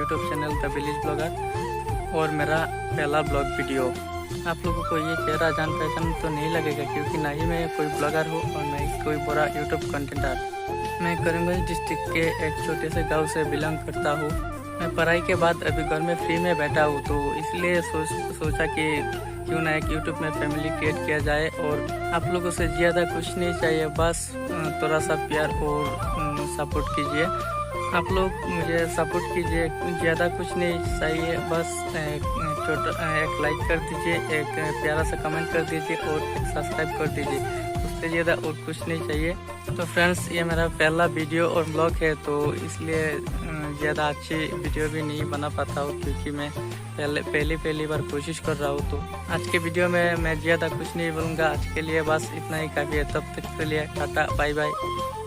YouTube channel the village blogger और मेरा पहला ब्लॉग वीडियो। आप लोगों को ये चेहरा जान पहचान तो नहीं लगेगा क्योंकि ना ही मैं कोई ब्लॉगर हूँ और ना ही कोई बड़ा यूट्यूब कंटेंटर। मैं करीमगंज डिस्ट्रिक्ट के एक छोटे से गांव से बिलोंग करता हूँ। मैं पढ़ाई के बाद अभी घर में फ्री में बैठा हूँ, तो इसलिए सोचा कि क्यों ना एक यूट्यूब में फैमिली क्रिएट किया जाए। और आप लोगों से ज़्यादा कुछ नहीं चाहिए, बस थोड़ा सा प्यार और सपोर्ट कीजिए। आप लोग मुझे सपोर्ट कीजिए, ज़्यादा कुछ नहीं चाहिए, बस एक लाइक कर दीजिए, एक प्यारा सा कमेंट कर दीजिए और एक सब्सक्राइब कर दीजिए, उससे ज़्यादा और कुछ नहीं चाहिए। तो फ्रेंड्स, ये मेरा पहला वीडियो और ब्लॉग है, तो इसलिए ज़्यादा अच्छी वीडियो भी नहीं बना पाता हूँ क्योंकि मैं पहली बार कोशिश कर रहा हूँ। तो आज के वीडियो में मैं ज़्यादा कुछ नहीं बोलूँगा, आज के लिए बस इतना ही काफ़ी है। तब तक के लिए टाटा बाय बाय।